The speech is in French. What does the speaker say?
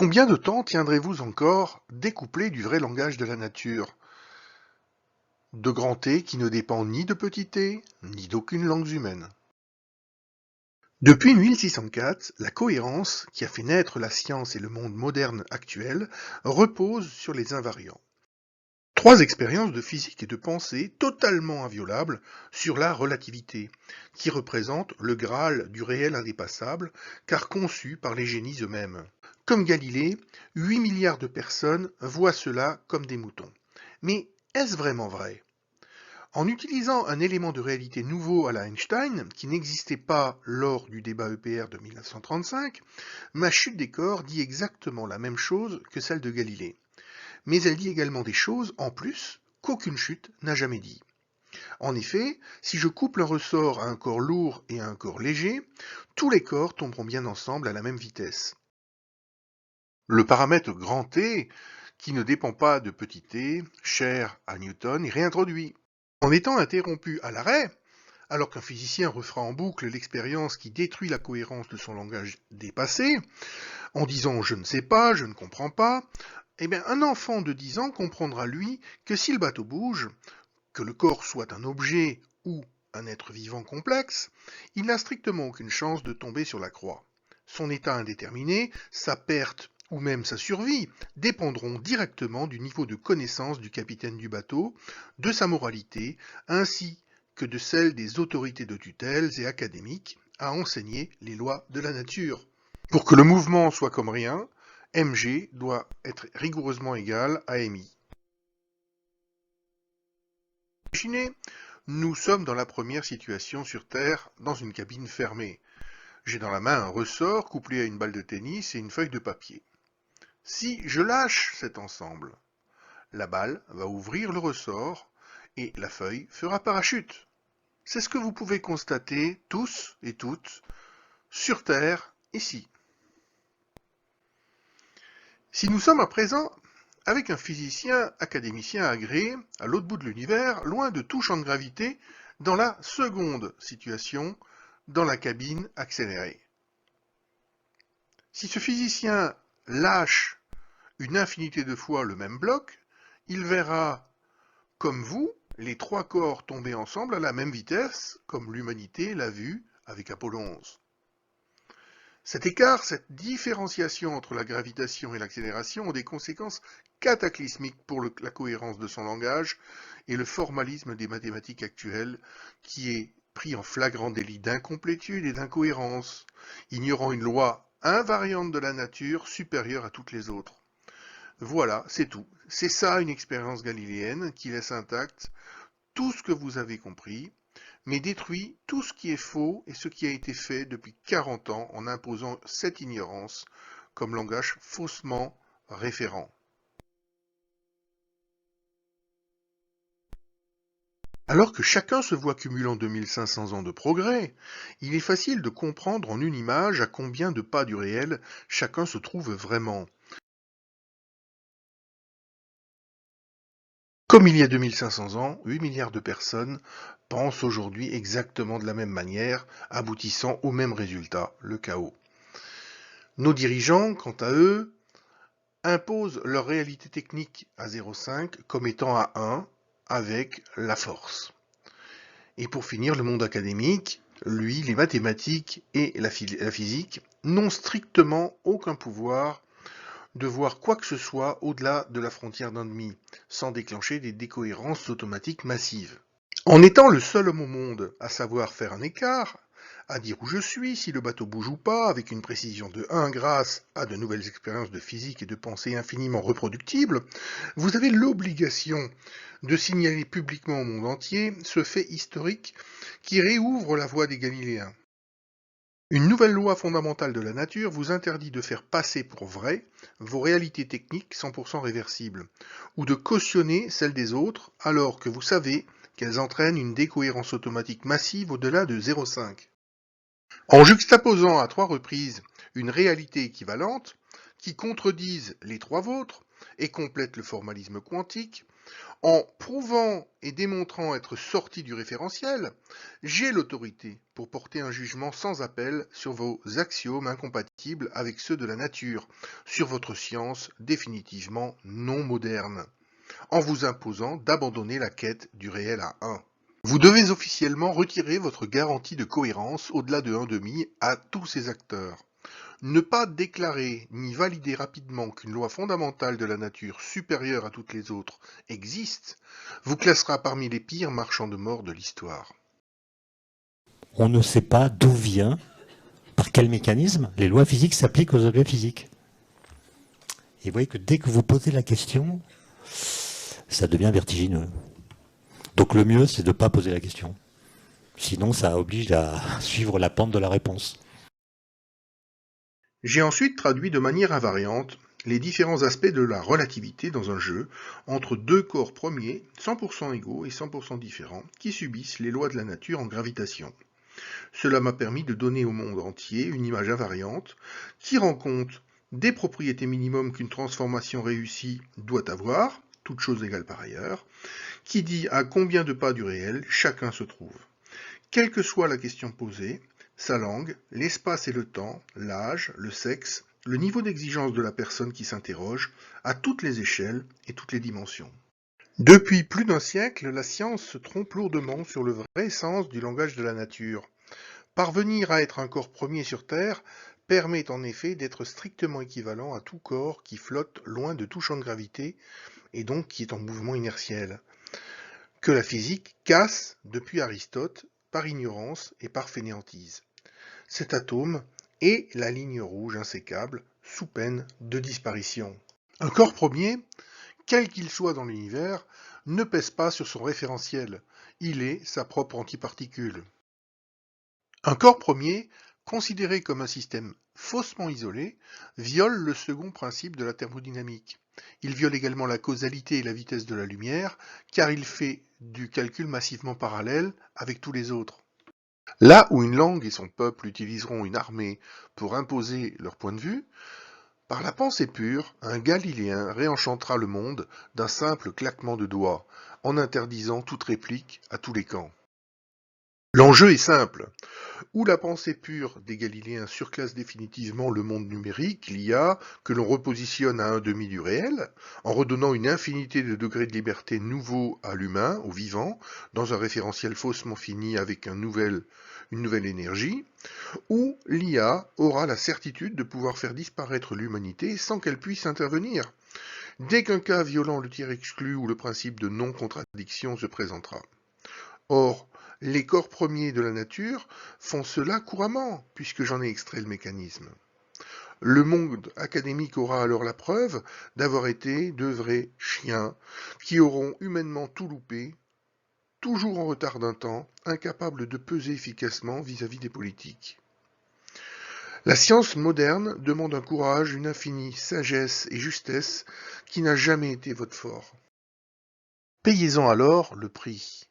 Combien de temps tiendrez-vous encore découplé du vrai langage de la nature, de grand T qui ne dépend ni de petit t, ni d'aucune langue humaine? Depuis 1604, la cohérence, qui a fait naître la science et le monde moderne actuel, repose sur les invariants. Trois expériences de physique et de pensée totalement inviolables sur la relativité, qui représente le Graal du réel indépassable, car conçu par les génies eux-mêmes. Comme Galilée, 8 milliards de personnes voient cela comme des moutons. Mais est-ce vraiment vrai? En utilisant un élément de réalité nouveau à la Einstein, qui n'existait pas lors du débat EPR de 1935, ma chute des corps dit exactement la même chose que celle de Galilée. Mais elle dit également des choses, en plus, qu'aucune chute n'a jamais dit. En effet, si je couple un ressort à un corps lourd et à un corps léger, tous les corps tomberont bien ensemble à la même vitesse. Le paramètre grand T, qui ne dépend pas de petit t, cher à Newton, est réintroduit. En étant interrompu à l'arrêt, alors qu'un physicien refera en boucle l'expérience qui détruit la cohérence de son langage dépassé, en disant « je ne sais pas, je ne comprends pas », eh bien, un enfant de 10 ans comprendra, lui, que si le bateau bouge, que le corps soit un objet ou un être vivant complexe, il n'a strictement aucune chance de tomber sur la croix. Son état indéterminé, sa perte ou même sa survie dépendront directement du niveau de connaissance du capitaine du bateau, de sa moralité, ainsi que de celle des autorités de tutelle et académiques à enseigner les lois de la nature. Pour que le mouvement soit comme rien, mg doit être rigoureusement égal à mi. Imaginez, nous sommes dans la première situation sur Terre, dans une cabine fermée. J'ai dans la main un ressort couplé à une balle de tennis et une feuille de papier. Si je lâche cet ensemble, la balle va ouvrir le ressort et la feuille fera parachute. C'est ce que vous pouvez constater tous et toutes sur Terre, ici. Si nous sommes à présent avec un physicien académicien agréé, à l'autre bout de l'univers, loin de tout champ de gravité, dans la seconde situation, dans la cabine accélérée. Si ce physicien lâche une infinité de fois le même bloc, il verra, comme vous, les trois corps tomber ensemble à la même vitesse, comme l'humanité l'a vu avec Apollo 11. Cet écart, cette différenciation entre la gravitation et l'accélération ont des conséquences cataclysmiques pour la cohérence de son langage et le formalisme des mathématiques actuelles qui est pris en flagrant délit d'incomplétude et d'incohérence, ignorant une loi invariante de la nature supérieure à toutes les autres. Voilà, c'est tout. C'est ça une expérience galiléenne qui laisse intact tout ce que vous avez compris, mais détruit tout ce qui est faux et ce qui a été fait depuis 40 ans en imposant cette ignorance comme langage faussement référent. Alors que chacun se voit cumulant 2500 ans de progrès, il est facile de comprendre en une image à combien de pas du réel chacun se trouve vraiment. Comme il y a 2500 ans, 8 milliards de personnes pensent aujourd'hui exactement de la même manière, aboutissant au même résultat, le chaos. Nos dirigeants, quant à eux, imposent leur réalité technique à 0,5 comme étant à 1 avec la force. Et pour finir, le monde académique, lui, les mathématiques et la physique, n'ont strictement aucun pouvoir de voir quoi que ce soit au-delà de la frontière d'un demi, sans déclencher des décohérences automatiques massives. En étant le seul homme au monde à savoir faire un écart, à dire où je suis, si le bateau bouge ou pas, avec une précision de 1 grâce à de nouvelles expériences de physique et de pensée infiniment reproductibles, vous avez l'obligation de signaler publiquement au monde entier ce fait historique qui réouvre la voie des Galiléens. Une nouvelle loi fondamentale de la nature vous interdit de faire passer pour vraies vos réalités techniques 100% réversibles, ou de cautionner celles des autres alors que vous savez qu'elles entraînent une décohérence automatique massive au-delà de 0,5. En juxtaposant à 3 reprises une réalité équivalente, qui contredisent les 3 vôtres et complètent le formalisme quantique, En prouvant et démontrant être sorti du référentiel, j'ai l'autorité pour porter un jugement sans appel sur vos axiomes incompatibles avec ceux de la nature, sur votre science définitivement non moderne, en vous imposant d'abandonner la quête du réel à 1. Vous devez officiellement retirer votre garantie de cohérence au-delà de 1,5 à tous ces acteurs. Ne pas déclarer ni valider rapidement qu'une loi fondamentale de la nature supérieure à toutes les autres existe vous classera parmi les pires marchands de mort de l'histoire. On ne sait pas d'où vient, par quel mécanisme, les lois physiques s'appliquent aux objets physiques. Et vous voyez que dès que vous posez la question, ça devient vertigineux. Donc le mieux, c'est de ne pas poser la question. Sinon, ça oblige à suivre la pente de la réponse. J'ai ensuite traduit de manière invariante les différents aspects de la relativité dans un jeu entre deux corps premiers 100% égaux et 100% différents qui subissent les lois de la nature en gravitation. Cela m'a permis de donner au monde entier une image invariante qui rend compte des propriétés minimum qu'une transformation réussie doit avoir, toutes choses égales par ailleurs, qui dit à combien de pas du réel chacun se trouve. Quelle que soit la question posée, sa langue, l'espace et le temps, l'âge, le sexe, le niveau d'exigence de la personne qui s'interroge, à toutes les échelles et toutes les dimensions. Depuis plus d'un siècle, la science se trompe lourdement sur le vrai sens du langage de la nature. Parvenir à être un corps premier sur Terre permet en effet d'être strictement équivalent à tout corps qui flotte loin de tout champ de gravité et donc qui est en mouvement inertiel, que la physique casse depuis Aristote par ignorance et par fainéantise. Cet atome est la ligne rouge insécable sous peine de disparition. Un corps premier, quel qu'il soit dans l'univers, ne pèse pas sur son référentiel. Il est sa propre antiparticule. Un corps premier, considéré comme un système faussement isolé, viole le second principe de la thermodynamique. Il viole également la causalité et la vitesse de la lumière, car il fait du calcul massivement parallèle avec tous les autres. Là où une langue et son peuple utiliseront une armée pour imposer leur point de vue, par la pensée pure, un Galiléen réenchantera le monde d'un simple claquement de doigts, en interdisant toute réplique à tous les camps. L'enjeu est simple. Ou la pensée pure des Galiléens surclasse définitivement le monde numérique, l'IA, que l'on repositionne à 1,5 du réel, en redonnant une infinité de degrés de liberté nouveaux à l'humain, au vivant, dans un référentiel faussement fini avec une nouvelle énergie, ou l'IA aura la certitude de pouvoir faire disparaître l'humanité sans qu'elle puisse intervenir, dès qu'un cas violant le tiers exclu ou le principe de non-contradiction se présentera. Or, les corps premiers de la nature font cela couramment, puisque j'en ai extrait le mécanisme. Le monde académique aura alors la preuve d'avoir été de vrais chiens qui auront humainement tout loupé, toujours en retard d'un temps, incapables de peser efficacement vis-à-vis des politiques. La science moderne demande un courage, une infinie sagesse et justesse qui n'a jamais été votre fort. Payez-en alors le prix.